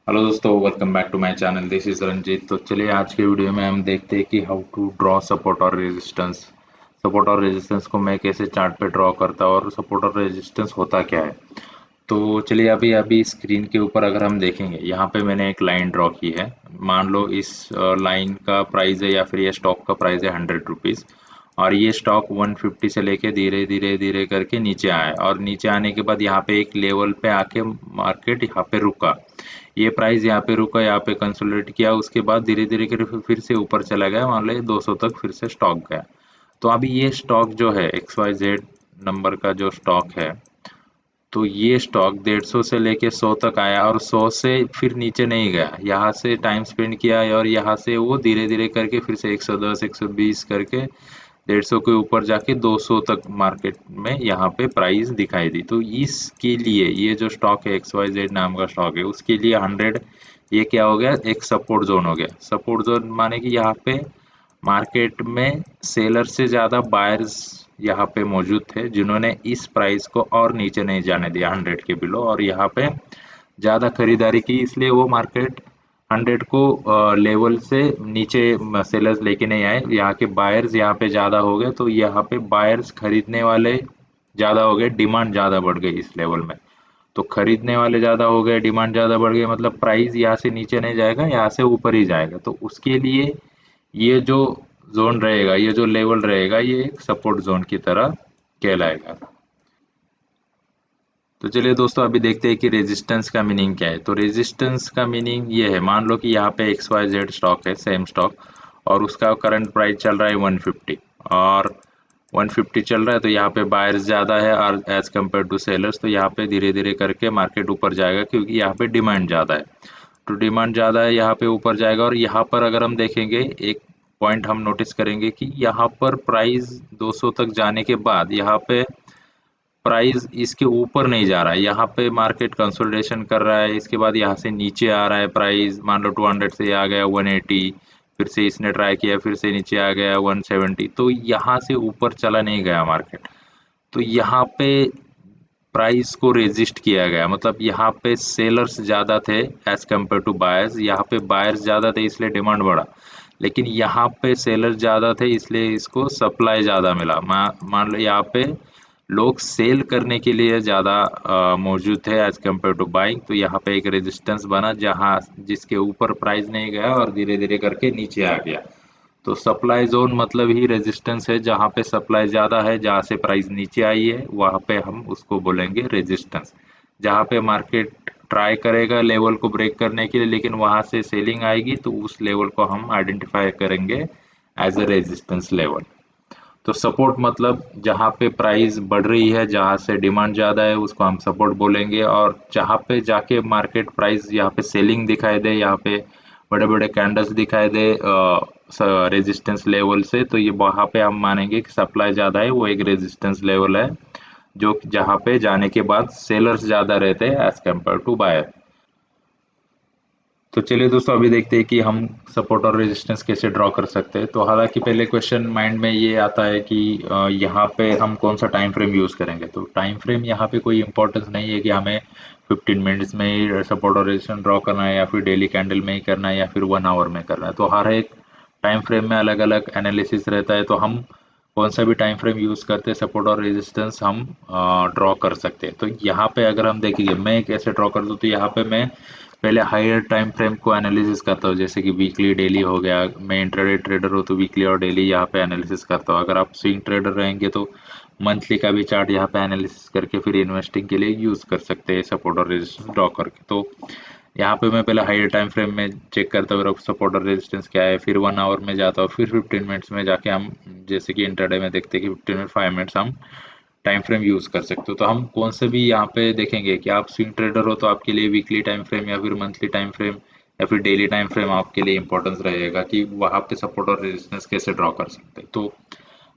Hello दोस्तों, welcome back to my channel. This is Ranjit. तो चलिए आज के वीडियो में हम देखते हैं कि हाउ टू ड्रॉ सपोर्ट और रेजिस्टेंस को मैं कैसे चार्ट पे ड्रॉ करता हूँ और सपोर्ट और रेजिस्टेंस होता क्या है। तो चलिए अभी अभी स्क्रीन के ऊपर अगर हम देखेंगे, यहाँ पे मैंने एक लाइन ड्रॉ की है। मान लो इस लाइन का प्राइस है या फिर ये स्टॉक का प्राइस है 100 रुपीज़, और ये स्टॉक 150 से लेके धीरे धीरे धीरे करके नीचे आया, और नीचे आने के बाद यहाँ पे एक लेवल पे आके मार्केट यहाँ पे रुका। ये प्राइस यहाँ पे रुका, यहाँ पे कंसोलिडेट किया, उसके बाद धीरे धीरे करके फिर से ऊपर चला गया, मान लो 200 तक फिर से स्टॉक गया। तो अभी ये स्टॉक जो है XYZ नंबर का जो स्टॉक है, तो ये स्टॉक 150 से लेके 100 तक आया और 100 से फिर नीचे नहीं गया, यहाँ से टाइम स्पेंड किया और यहाँ से वो धीरे धीरे करके फिर से 110 120 करके 150 के ऊपर जाके 200 तक मार्केट में यहाँ पे प्राइस दिखाई दी। तो इसके लिए ये जो स्टॉक है XYZ नाम का स्टॉक है, उसके लिए 100 ये क्या हो गया, एक सपोर्ट जोन हो गया। सपोर्ट जोन माने कि यहाँ पे मार्केट में सेलर से ज़्यादा बायर्स यहाँ पे मौजूद थे, जिन्होंने इस प्राइस को और नीचे नहीं जाने दिया 100 के बिलो, और यहाँ पे ज़्यादा खरीदारी की, इसलिए वो मार्केट 100 को लेवल से नीचे सेलर्स लेके नहीं आए। यहाँ के बायर्स यहाँ पे ज़्यादा हो गए, तो यहाँ पे बायर्स खरीदने वाले ज़्यादा हो गए, डिमांड ज़्यादा बढ़ गई इस लेवल में। तो खरीदने वाले ज़्यादा हो गए, डिमांड ज़्यादा बढ़ गई, मतलब प्राइस यहाँ से नीचे नहीं जाएगा, यहाँ से ऊपर ही जाएगा। तो उसके लिए ये जो जोन रहेगा, ये जो लेवल रहेगा, ये एक सपोर्ट जोन की तरह कहलाएगा। तो चलिए दोस्तों अभी देखते हैं कि रेजिस्टेंस का मीनिंग क्या है। तो रेजिस्टेंस का मीनिंग ये है, मान लो कि यहाँ पे XYZ स्टॉक है, सेम स्टॉक, और उसका करंट प्राइस चल रहा है 150, और 150 चल रहा है, तो यहाँ पे बायर्स ज़्यादा है और एज कम्पेयर टू सेलर्स, तो यहाँ पे धीरे धीरे करके मार्केट ऊपर जाएगा, क्योंकि यहाँ पे डिमांड ज़्यादा है। तो डिमांड ज़्यादा है, यहाँ पे ऊपर जाएगा। और यहाँ पर अगर हम देखेंगे, एक पॉइंट हम नोटिस करेंगे कि यहाँ पर प्राइस 200 तक जाने के बाद यहाँ पे प्राइस इसके ऊपर नहीं जा रहा है, यहाँ पे मार्केट कंसोलिडेशन कर रहा है। इसके बाद यहाँ से नीचे आ रहा है प्राइस, मान लो 200 से आ गया 180, फिर से इसने ट्राई किया, फिर से नीचे आ गया 170, तो यहाँ से ऊपर चला नहीं गया मार्केट। तो यहाँ पे प्राइस को रेजिस्ट किया गया, मतलब यहाँ पे सेलर्स ज़्यादा थे एज कम्पेयर टू बायर्स। यहाँ पे बायर्स ज़्यादा थे इसलिए डिमांड बढ़ा, लेकिन यहाँ पे सेलर्स ज़्यादा थे इसलिए इसको सप्लाई ज़्यादा मिला। मान लो यहाँ पे लोग सेल करने के लिए ज़्यादा मौजूद थे एज कम्पेयर टू बाइंग, तो यहाँ पे एक रेजिस्टेंस बना, जहाँ जिसके ऊपर प्राइस नहीं गया और धीरे धीरे करके नीचे आ गया। तो सप्लाई जोन मतलब ही रेजिस्टेंस है, जहाँ पे सप्लाई ज़्यादा है, जहाँ से प्राइस नीचे आई है, वहाँ पे हम उसको बोलेंगे रेजिस्टेंस। जहाँ पे मार्केट ट्राई करेगा लेवल को ब्रेक करने के लिए, लेकिन वहाँ से सेलिंग आएगी, तो उस लेवल को हम आइडेंटिफाई करेंगे एज अ रेजिस्टेंस लेवल। तो सपोर्ट मतलब जहाँ पे प्राइस बढ़ रही है, जहाँ से डिमांड ज़्यादा है, उसको हम सपोर्ट बोलेंगे। और जहाँ पे जाके मार्केट प्राइस यहाँ पे सेलिंग दिखाई दे, यहाँ पे बड़े बड़े कैंडल्स दिखाई दे रेजिस्टेंस लेवल से, तो ये वहाँ पे हम मानेंगे कि सप्लाई ज़्यादा है, वो एक रेजिस्टेंस लेवल है, जो जहाँ पे जाने के बाद सेलर्स ज़्यादा रहते हैं एज कम्पेयर टू बायर। तो चलिए दोस्तों अभी देखते हैं कि हम सपोर्ट और रेजिस्टेंस कैसे ड्रॉ कर सकते हैं। तो हालांकि पहले क्वेश्चन माइंड में ये आता है कि यहाँ पे हम कौन सा टाइम फ्रेम यूज़ करेंगे। तो टाइम फ्रेम यहाँ पे कोई इंपॉर्टेंस नहीं है कि हमें 15 मिनट्स में ही सपोर्ट और रेजिस्टेंस ड्रॉ करना है, या फिर डेली कैंडल में ही करना है, या फिर 1 आवर में करना है। तो हर एक टाइम फ्रेम में अलग अलग एनालिसिस रहता है, तो हम कौन सा भी टाइम फ्रेम यूज़ करते सपोर्ट और रेजिस्टेंस हम ड्रॉ कर सकते हैं। तो यहाँ पे अगर हम देखेंगे मैं कैसे ड्रॉ करता हूँ, तो यहाँ पे मैं पहले हायर टाइम फ्रेम को एनालिसिस करता हूँ, जैसे कि वीकली डेली हो गया। मैं इंट्राडे ट्रेडर हूँ तो वीकली और डेली यहाँ पे एनालिसिस करता हूँ। अगर आप स्विंग ट्रेडर रहेंगे तो मंथली का भी चार्ट यहाँ पे एनालिसिस करके फिर इन्वेस्टिंग के लिए यूज़ कर सकते हैं सपोर्ट और रेजिस्टेंस ड्रॉ करके। तो यहाँ पे मैं पहले हायर टाइम फ्रेम में चेक करता हूँ सपोर्ट और रेजिस्टेंस क्या है, फिर 1 आवर में जाता हूँ, फिर 15 मिनट्स में जाके हम जैसे कि इंट्राडे में देखते हैं कि 15 मिनट 5 मिनट्स हम टाइम फ्रेम यूज़ कर सकते हो। तो हम कौन से भी यहाँ पे देखेंगे कि आप स्विंग ट्रेडर हो तो आपके लिए वीकली टाइम फ्रेम या फिर मंथली टाइम फ्रेम या फिर डेली टाइम फ्रेम आपके लिए इंपॉर्टेंस रहेगा कि वहाँ पे सपोर्ट और रेजिस्टेंस कैसे ड्रॉ कर सकते हैं। तो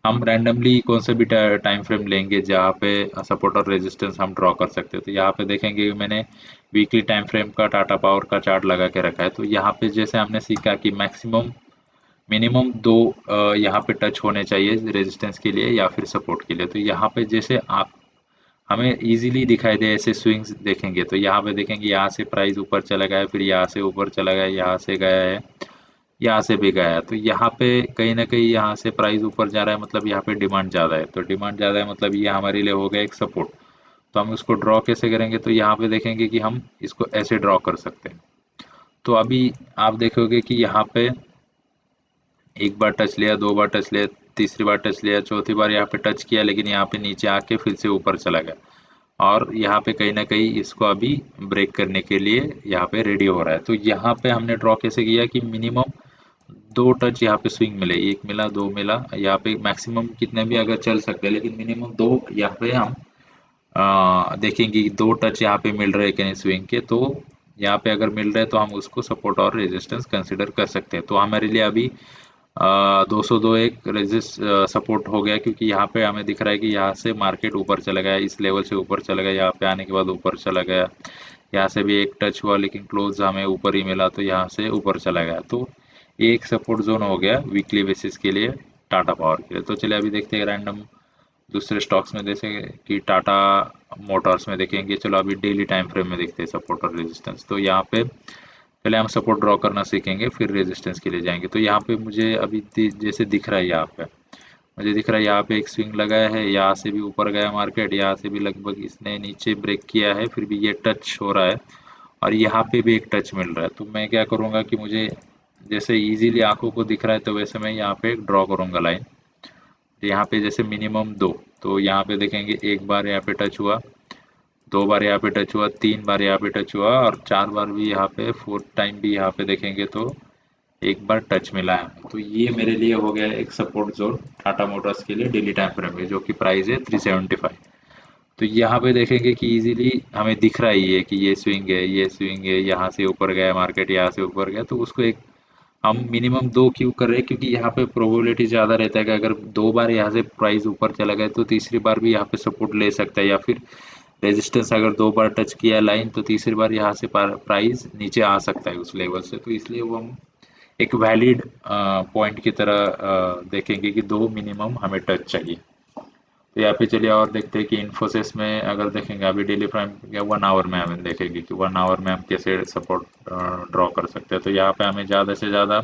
हम रैंडमली कौन से भी टाइम फ्रेम लेंगे जहाँ पे सपोर्ट और रेजिस्टेंस हम ड्रॉ कर सकते हैं। तो यहाँ पे देखेंगे मैंने वीकली टाइम फ्रेम का टाटा पावर का चार्ट लगा के रखा है। तो यहाँ पे जैसे हमने सीखा कि मैक्सिमम मिनिमम दो यहाँ पे टच होने चाहिए रेजिस्टेंस के लिए या फिर सपोर्ट के लिए। तो यहाँ पे जैसे आप हमें इजीली दिखाई दे ऐसे स्विंग्स देखेंगे तो यहाँ पे देखेंगे यहाँ से प्राइस ऊपर चला गया है, फिर यहाँ से ऊपर चला गया, यहाँ से गया है, यहाँ से भी गया है। तो यहाँ पे कहीं ना कहीं यहाँ से प्राइस ऊपर जा रहा है, मतलब यहाँ पे डिमांड ज़्यादा है। तो डिमांड ज़्यादा है मतलब ये हमारे लिए हो गया एक सपोर्ट। तो हम उसको ड्रॉ कैसे करेंगे, तो यहाँ पे देखेंगे कि हम इसको ऐसे ड्रॉ कर सकते हैं। तो अभी आप देखोगे कि यहाँ पे एक बार टच लिया, दो बार टच लिया, तीसरी बार टच लिया, चौथी बार यहाँ पे टच किया, लेकिन यहाँ पे नीचे आके फिर से ऊपर चला गया। और यहाँ पे कहीं ना कहीं इसको अभी ब्रेक करने के लिए यहाँ पे रेडी हो रहा है। तो यहाँ पे हमने ड्रॉ कैसे किया कि मिनिमम दो टच यहाँ पे स्विंग मिले, एक मिला, दो मिला, यहाँ पे मैक्सिमम कितने भी अगर चल सकते हैं, लेकिन मिनिमम दो यहाँ पे हम देखेंगे कि दो टच यहाँ पे मिल रहे हैं कि नहीं स्विंग के। तो यहाँ पे अगर मिल रहे हैं तो हम उसको सपोर्ट और रेजिस्टेंस कंसिडर कर सकते हैं। तो हमारे लिए अभी 202 एक रेजिस्ट सपोर्ट हो गया, क्योंकि यहाँ पे हमें दिख रहा है कि यहाँ से मार्केट ऊपर चला गया, इस लेवल से ऊपर चला गया, यहाँ पे आने के बाद ऊपर चला गया, यहाँ से भी एक टच हुआ लेकिन क्लोज हमें ऊपर ही मिला, तो यहाँ से ऊपर चला गया। तो ये एक सपोर्ट जोन हो गया वीकली बेसिस के लिए टाटा पावर के लिए। तो चलिए अभी देखते हैं रैंडम दूसरे स्टॉक्स में, जैसे कि टाटा मोटर्स में देखेंगे। चलो अभी डेली टाइम फ्रेम में देखते हैं सपोर्ट और रेजिस्टेंस। तो यहाँ पे पहले हम सपोर्ट ड्रॉ करना सीखेंगे, फिर रेजिस्टेंस के लिए जाएंगे। तो यहाँ पे मुझे अभी जैसे दिख रहा है, यहाँ पे मुझे दिख रहा है यहाँ पे एक स्विंग लगाया है, यहाँ से भी ऊपर गया मार्केट, यहाँ से भी लगभग इसने नीचे ब्रेक किया है, फिर भी ये टच हो रहा है, और यहाँ पे भी एक टच मिल रहा है। तो मैं क्या करूँगा कि मुझे जैसे इजीली आंखों को दिख रहा है, तो वैसे मैं यहाँ पे ड्रॉ करूँगा लाइन। यहाँ पे जैसे मिनिमम दो, तो यहाँ पे देखेंगे एक बार यहाँ पे टच हुआ, दो बार यहाँ पे टच हुआ, तीन बार यहाँ पे टच हुआ, और चार बार भी यहाँ पे, फोर्थ टाइम भी यहाँ पे देखेंगे तो एक बार टच मिला है। तो ये मेरे लिए हो गया एक सपोर्ट जोन टाटा मोटर्स के लिए डेली टाइम फ्रेम में, जो कि प्राइस है 375। तो यहाँ पे देखेंगे कि इजीली हमें दिख रहा ही है कि ये स्विंग है, ये स्विंग है, यहाँ से ऊपर गया मार्केट, यहाँ से ऊपर गया। तो उसको एक हम मिनिमम दो क्यों कर रहे हैं, क्योंकि यहाँ पे प्रोबेबिलिटी ज़्यादा रहता है कि अगर दो बार यहाँ से प्राइस ऊपर चला गया तो तीसरी बार भी यहाँ पे सपोर्ट ले सकता है, या फिर रेजिस्टेंस अगर दो बार टच किया लाइन तो तीसरी बार यहाँ से प्राइस नीचे आ सकता है उस लेवल से। तो इसलिए वो हम एक वैलिड पॉइंट की तरह देखेंगे कि दो मिनिमम हमें टच चाहिए। तो यहाँ पे चलिए और देखते हैं कि इन्फोसिस में अगर देखेंगे अभी डेली प्राइम या 1 आवर में हमें देखेंगे कि 1 आवर में हम कैसे सपोर्ट ड्रॉ कर सकते हैं। तो यहाँ पे हमें ज़्यादा से ज़्यादा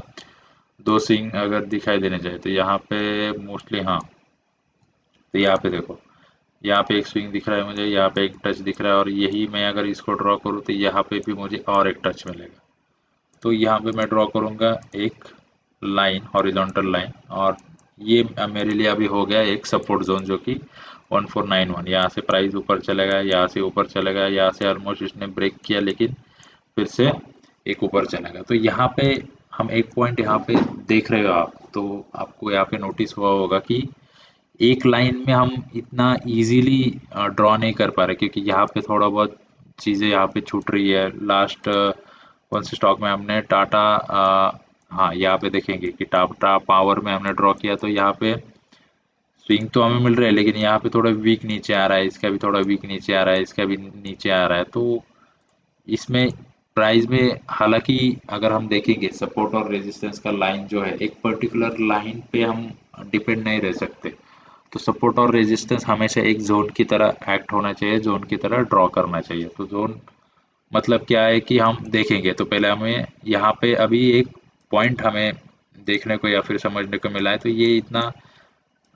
दो स्विंग अगर दिखाई देने चाहिए, तो यहाँ पे मोस्टली हाँ। तो यहाँ पे देखो, यहाँ पे एक स्विंग दिख रहा है मुझे, यहाँ पे एक टच दिख रहा है, और यही मैं अगर इसको ड्रॉ करूँ तो यहाँ पे भी मुझे और एक टच मिलेगा। तो यहाँ पे मैं ड्रॉ करूँगा एक लाइन, हॉरिजॉन्टल लाइन, और ये मेरे लिए अभी हो गया एक सपोर्ट जोन, जो कि 1491। यहाँ से प्राइस ऊपर चला गया, यहाँ से ऊपर चला गया, यहाँ से ऑलमोस्ट इसने ब्रेक किया, लेकिन फिर से एक ऊपर चला गया। तो यहाँ पे हम एक पॉइंट यहाँ पे देख रहे हो आप, तो आपको यहाँ पे नोटिस हुआ होगा कि एक लाइन में हम इतना इजीली ड्रॉ नहीं कर पा रहे, क्योंकि यहाँ पे थोड़ा बहुत चीज़ें यहाँ पे छूट रही है। लास्ट कौन से स्टॉक में हमने टाटा, हाँ यहाँ पे देखेंगे कि टाटा पावर में हमने ड्रॉ किया, तो यहाँ पे स्विंग तो हमें मिल रहा है, लेकिन यहाँ पे थोड़ा वीक नीचे आ रहा है, इसका भी थोड़ा वीक नीचे आ रहा है, इसका भी नीचे आ रहा है। तो इसमें प्राइस में हालांकि अगर हम देखेंगे सपोर्ट और रेजिस्टेंस का लाइन जो है, एक पर्टिकुलर लाइन पे हम डिपेंड नहीं रह सकते। तो सपोर्ट और रेजिस्टेंस हमेशा एक जोन की तरह एक्ट होना चाहिए, जोन की तरह ड्रॉ करना चाहिए। तो जोन मतलब क्या है कि हम देखेंगे तो पहले हमें यहाँ पे अभी एक पॉइंट हमें देखने को या फिर समझने को मिला है। तो ये इतना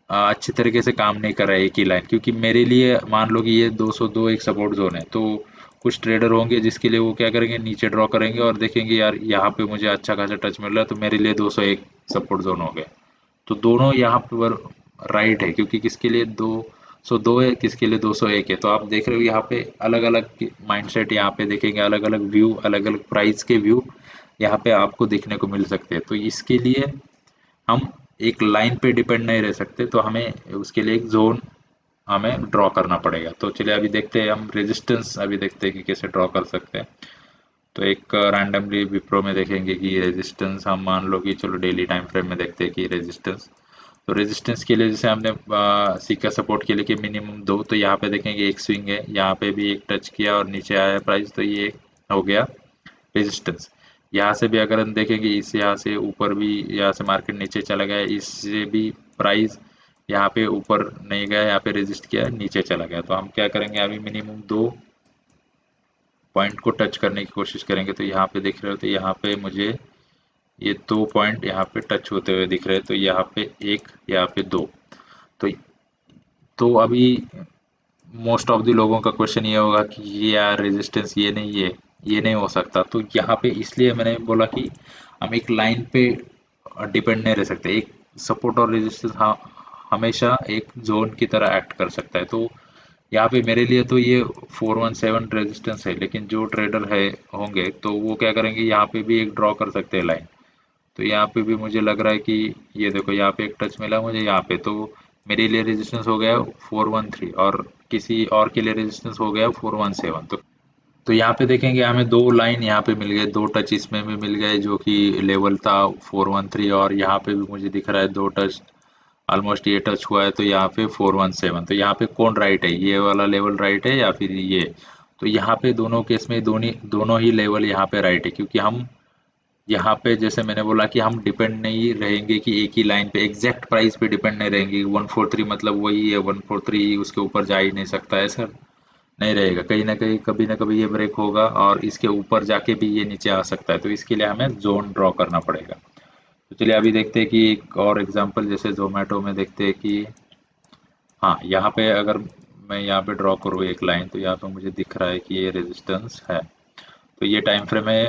अच्छी तरीके से काम नहीं कर रहा है एक ही लाइन, क्योंकि मेरे लिए मान लो कि ये 202 एक सपोर्ट जोन है। तो कुछ ट्रेडर होंगे जिसके लिए वो क्या करेंगे, नीचे ड्रॉ करेंगे और देखेंगे यार यहाँ पे मुझे अच्छा खासा टच मिल रहा है, तो मेरे लिए 201 सपोर्ट जोन हो गया। तो दोनों यहाँ पर राइट है, क्योंकि किसके लिए 202 है, किसके लिए 201 है। तो आप देख रहे हो यहाँ पे अलग अलग माइंडसेट, यहाँ पे देखेंगे अलग अलग व्यू, अलग अलग प्राइस के व्यू यहाँ पे आपको देखने को मिल सकते हैं। तो इसके लिए हम एक लाइन पे डिपेंड नहीं रह सकते, तो हमें उसके लिए एक जोन हमें ड्रॉ करना पड़ेगा। तो चलिए अभी देखते हैं हम रेजिस्टेंस, अभी देखते हैं कि कैसे ड्रॉ कर सकते हैं। तो एक रैंडमली विप्रो में देखेंगे कि रेजिस्टेंस हम मान लो कि चलो डेली टाइम फ्रेम में देखते हैं कि रेजिस्टेंस। तो रेजिस्टेंस के लिए जैसे हमने सीखा सपोर्ट के लिए कि मिनिमम दो, तो यहाँ पे देखेंगे एक स्विंग है, यहाँ पे भी एक टच किया और नीचे आया प्राइस, तो ये हो गया रेजिस्टेंस। यहाँ से भी अगर हम देखेंगे, इस यहाँ से ऊपर भी, यहाँ से मार्केट नीचे चला गया, इससे भी प्राइस यहाँ पे ऊपर नहीं गया, यहाँ पे रेजिस्ट किया, नीचे चला गया। तो हम क्या करेंगे, अभी मिनिमम 2 पॉइंट को टच करने की कोशिश करेंगे। तो यहाँ पे दिख रहे हो, तो यहाँ पे मुझे ये 2 पॉइंट यहाँ पे टच होते हुए दिख रहे हैं। तो यहाँ पे 1, यहाँ पे 2। तो अभी मोस्ट ऑफ द लोगों का क्वेश्चन ये होगा कि ये यार रेजिस्टेंस ये नहीं हो सकता। तो यहाँ पे इसलिए मैंने बोला कि हम एक लाइन पे डिपेंड नहीं रह सकते। एक सपोर्ट और रेजिस्टेंस हमेशा एक जोन की तरह एक्ट कर सकता है। तो यहाँ पे मेरे लिए तो ये 417 रेजिस्टेंस है, लेकिन जो ट्रेडर है होंगे तो वो क्या करेंगे, यहाँ पे भी एक ड्रॉ कर सकते हैं लाइन। तो यहाँ पे भी मुझे लग रहा है कि ये देखो, यहाँ पे एक टच मिला मुझे यहाँ पे, तो मेरे लिए रेजिस्टेंस हो गया 413 और किसी और के लिए रेजिस्टेंस हो गया 417। तो यहाँ पे देखेंगे हमें 2 लाइन यहाँ पे मिल गए, 2 टच इसमें भी मिल गए जो कि लेवल था 413, और यहाँ पे भी मुझे दिख रहा है 2 टच, ऑलमोस्ट ये टच हुआ है। तो यहाँ पे 417। तो यहाँ पे कौन राइट है, ये वाला लेवल राइट है या फिर ये? तो यहाँ पे दोनों केस में दोनों दोनों ही लेवल यहाँ पे राइट है, क्योंकि हम यहाँ पे जैसे मैंने बोला कि हम डिपेंड नहीं रहेंगे कि एक ही लाइन पे एग्जैक्ट प्राइस पे डिपेंड नहीं रहेंगे। 143 मतलब वही है 143, उसके ऊपर जा ही नहीं सकता है सर, नहीं रहेगा। कहीं ना कहीं कभी ना कभी ये ब्रेक होगा और इसके ऊपर जाके भी ये नीचे आ सकता है। तो इसके लिए हमें जोन ड्रॉ करना पड़ेगा। तो चलिए अभी देखते हैं कि एक और एग्जांपल, जैसे जोमेटो में देखते हैं कि हाँ, यहाँ पे अगर मैं यहाँ पे ड्रॉ करूँ एक लाइन, तो यहाँ पे मुझे दिख रहा है कि ये रेजिस्टेंस है। तो ये टाइम फ्रेम है,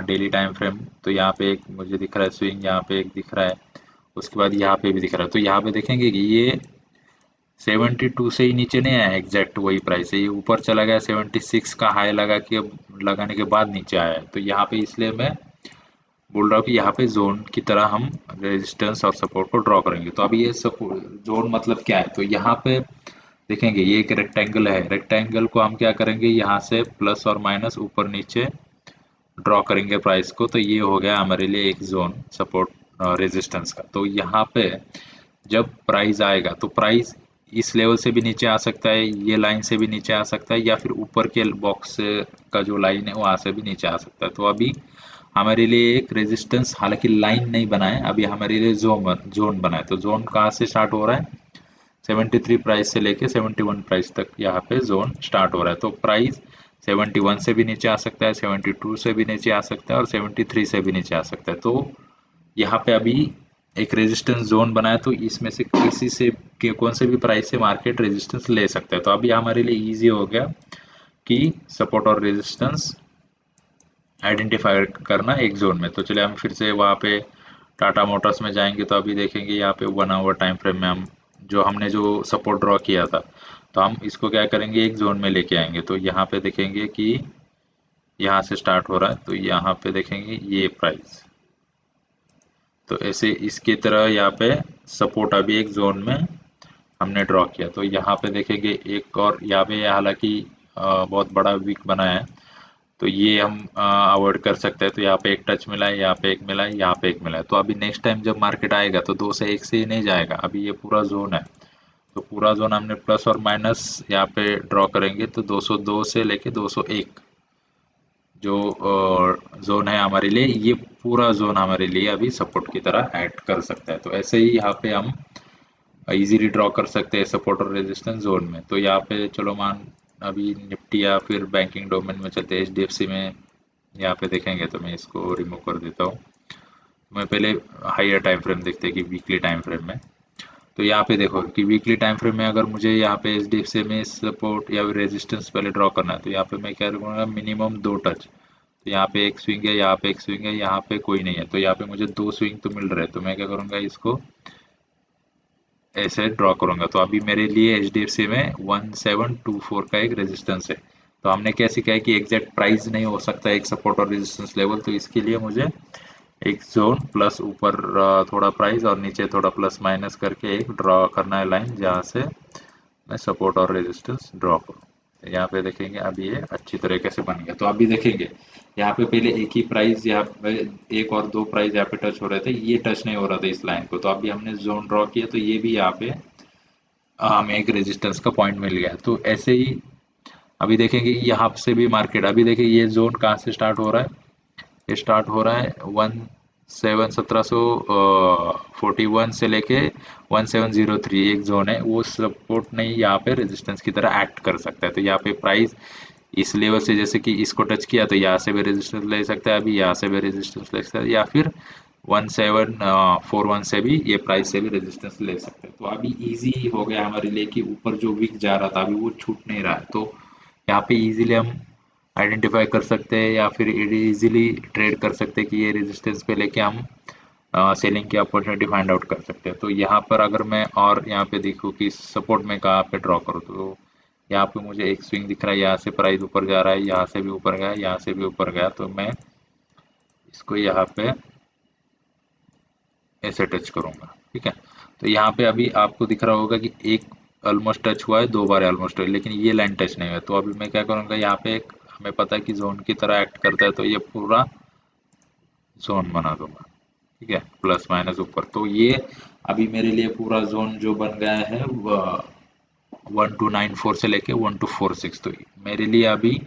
डेली टाइम फ्रेम। तो यहाँ पे एक मुझे दिख रहा है स्विंग, यहाँ पे एक दिख रहा है, उसके बाद यहाँ पे भी दिख रहा है। तो यहाँ पे देखेंगे कि ये 72 से ही नीचे नहीं आया, एग्जैक्ट वही प्राइस है, ये ऊपर चला गया 76 का हाई लगा के, लगाने के बाद नीचे आया है। तो यहाँ पे इसलिए मैं बोल रहा हूँ कि यहाँ पे जोन की तरह हम रेजिस्टेंस और सपोर्ट को ड्रॉ करेंगे। तो अभी ये सपोर्ट जोन मतलब क्या है, तो यहाँ पे देखेंगे ये एक रेक्टेंगल है, रेक्टेंगल को हम क्या करेंगे, यहाँ से प्लस और माइनस ऊपर नीचे ड्रॉ करेंगे प्राइस को। तो ये हो गया हमारे लिए एक जोन सपोर्ट रेजिस्टेंस का। तो यहाँ पे जब प्राइस आएगा तो प्राइस इस लेवल से भी नीचे आ सकता है, ये लाइन से भी नीचे आ सकता है, या फिर ऊपर के बॉक्स का जो लाइन है वहां से भी नीचे आ सकता है। तो अभी हमारे लिए एक रेजिस्टेंस, हालांकि लाइन नहीं बना है, अभी हमारे लिए जोन बना है। तो जोन कहाँ से स्टार्ट हो रहा है, 73 प्राइस से लेके 71 प्राइस तक यहाँ पे जोन स्टार्ट हो रहा है। तो प्राइस 71 से भी नीचे आ सकता है, 72 से भी नीचे आ सकता है, और 73 से भी नीचे आ सकता है। तो यहाँ पे अभी एक रेजिस्टेंस जोन बना है, तो इसमें से किसी से कौन से भी प्राइस से मार्केट रेजिस्टेंस ले सकता है। तो अभी हमारे लिए इजी हो गया कि सपोर्ट और रेजिस्टेंस आइडेंटिफाई करना एक जोन में। तो चलिए हम फिर से वहाँ पे टाटा मोटर्स में जाएंगे। तो अभी देखेंगे यहाँ पे 1 आवर टाइम फ्रेम में हम हमने जो सपोर्ट ड्रॉ किया था, तो हम इसको क्या करेंगे, एक जोन में लेके आएंगे। तो यहाँ पे देखेंगे कि यहाँ से स्टार्ट हो रहा है, तो यहाँ पे देखेंगे ये प्राइस, तो ऐसे इसकी तरह यहाँ पे सपोर्ट अभी एक जोन में हमने ड्रॉ किया। तो यहाँ पे देखेंगे एक और यहाँ पे, हालांकि बहुत बड़ा वीक बना है, तो ये हम अवॉइड कर सकते हैं। तो यहाँ पे एक टच मिला है, यहाँ पे एक मिला है, यहाँ पे एक मिला है। तो अभी नेक्स्ट टाइम जब मार्केट आएगा तो 2 से 1 से ही नहीं जाएगा, अभी ये पूरा जोन है। तो पूरा जोन हमने प्लस और माइनस यहाँ पे ड्रॉ करेंगे, तो 202 से लेके 201 जो जोन है हमारे लिए, ये पूरा जोन हमारे लिए अभी सपोर्ट की तरह एक्ट कर सकता है। तो ऐसे ही यहाँ पे हम इजीली ड्रॉ कर सकते हैं सपोर्ट और रेजिस्टेंस जोन में। तो यहाँ पे चलो मान अभी निफ्टी या फिर बैंकिंग डोमेन में चलते हैं, एचडीएफसी में यहाँ पे देखेंगे। तो मैं इसको रिमूव कर देता हूँ। मैं पहले हायर टाइम फ्रेम देखते हैं कि वीकली टाइम फ्रेम में। तो यहाँ पे देखो कि वीकली टाइम फ्रेम में अगर मुझे यहाँ पे एचडीएफसी में सपोर्ट या रेजिस्टेंस पहले ड्रॉ करना है, तो यहाँ पे मैं क्या करूँगा, मिनिमम 2 टच। तो यहाँ पे एक स्विंग है, यहाँ पे एक स्विंग है, यहाँ पे कोई नहीं है। तो यहाँ पे मुझे 2 स्विंग तो मिल रहे हैं। तो मैं क्या करूँगा, इसको ऐसे ड्रॉ करूंगा। तो अभी मेरे लिए एचडीएफसी में 1724 का एक रेजिस्टेंस है। तो हमने क्या सीखा है कि एग्जैक्ट प्राइस नहीं हो सकता एक सपोर्ट और रेजिस्टेंस लेवल। तो इसके लिए मुझे एक जोन प्लस ऊपर थोड़ा प्राइस और नीचे थोड़ा प्लस माइनस करके एक ड्रॉ करना है लाइन, जहाँ से मैं सपोर्ट और रेजिस्टेंस ड्रॉ करूँ। यहाँ पे देखेंगे अभी ये अच्छी तरीके से बन गया। तो अभी देखेंगे यहाँ पे पहले एक ही प्राइस, यहाँ पे एक और 2 प्राइस यहाँ पे टच हो रहे थे, ये टच नहीं हो रहा था इस लाइन को। तो अभी हमने जोन ड्रॉ किया, तो ये भी यहाँ पे हमें एक रेजिस्टेंस का पॉइंट मिल गया। तो ऐसे ही अभी देखेंगे यहाँ से भी मार्केट, अभी देखिए ये जोन कहाँ से स्टार्ट हो रहा है, ये स्टार्ट हो रहा है 1741 से लेके 1703 एक जोन है, वो सपोर्ट नहीं यहाँ पे रेजिस्टेंस की तरह एक्ट कर सकता है। तो यहाँ पे प्राइस इस लेवल से जैसे कि इसको टच किया तो यहाँ से भी रेजिस्टेंस ले सकता है, अभी यहाँ से भी रेजिस्टेंस ले सकता है, या फिर 1741 से भी ये प्राइस से भी रेजिस्टेंस ले सकते हैं। तो अभी इजी हो गया हमारे लिए कि ऊपर जो वीक जा रहा था अभी वो छूट नहीं रहा है, तो यहाँ पे इजीली हम आइडेंटिफाई कर सकते हैं या फिर इजीली ट्रेड कर सकते हैं कि ये रेजिस्टेंस पे लेके हम सेलिंग की अपॉर्चुनिटी फाइंड आउट कर सकते हैं। तो यहाँ पर अगर मैं और यहाँ पे देखूँ कि सपोर्ट में कहाँ पे ड्रॉ करूँ, तो यहाँ पे मुझे एक स्विंग दिख रहा है, यहाँ से प्राइस ऊपर जा रहा है, यहाँ से भी ऊपर गया, यहाँ से भी ऊपर गया, तो मैं इसको यहाँ पे ऐसे टच करूंगा। ठीक है, तो यहाँ पे अभी आपको दिख रहा होगा कि एक ऑलमोस्ट टच हुआ है, दो बार ऑलमोस्ट हुआ है, लेकिन ये लाइन टच नहीं हुआ। तो अभी मैं क्या करूंगा, यहाँ पे एक हमें पता है कि जोन की तरह एक्ट करता है, तो ये पूरा जोन बना दूंगा। ठीक है, प्लस माइनस ऊपर, तो ये अभी मेरे लिए पूरा जोन जो बन गया है 1294 से लेके 1246। तो मेरे लिए अभी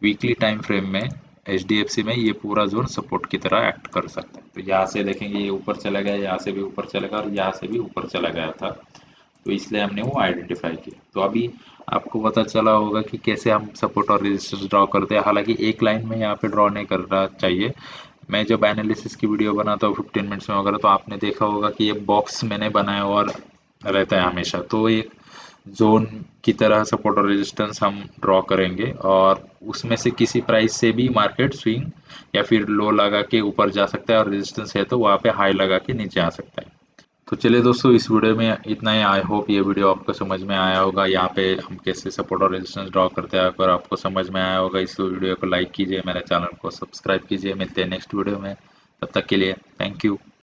वीकली टाइम फ्रेम में HDFC में ये पूरा जोन सपोर्ट की तरह एक्ट कर सकता है। तो यहाँ से देखेंगे ये ऊपर चला गया, यहाँ से भी ऊपर चला गया और यहाँ से भी ऊपर चला गया था, तो इसलिए हमने वो आइडेंटिफाई किया। तो अभी आपको पता चला होगा कि कैसे हम सपोर्ट और रेजिस्टेंस ड्रॉ करते हैं। हालांकि एक लाइन में यहाँ पे ड्रॉ नहीं करना चाहिए। मैं जब एनालिसिस की वीडियो बनाता हूँ 15 मिनट्स में वगैरह, तो आपने देखा होगा कि ये बॉक्स मैंने बनाया और रहता है हमेशा, तो एक जोन की तरह सपोर्ट और रेजिस्टेंस हम ड्रॉ करेंगे और उसमें से किसी प्राइस से भी मार्केट स्विंग या फिर लो लगा के ऊपर जा सकता है, और रेजिस्टेंस है तो वहाँ पे हाई लगा के नीचे आ सकता है। तो चलिए दोस्तों, इस वीडियो में इतना ही। आई होप ये वीडियो आपको समझ में आया होगा, यहाँ पे हम कैसे सपोर्ट और रेजिस्टेंस ड्रॉ करते हैं। अगर आपको समझ में आया होगा, इस वीडियो को लाइक कीजिए, मेरे चैनल को सब्सक्राइब कीजिए। मिलते हैं नेक्स्ट वीडियो में, तब तक के लिए थैंक यू।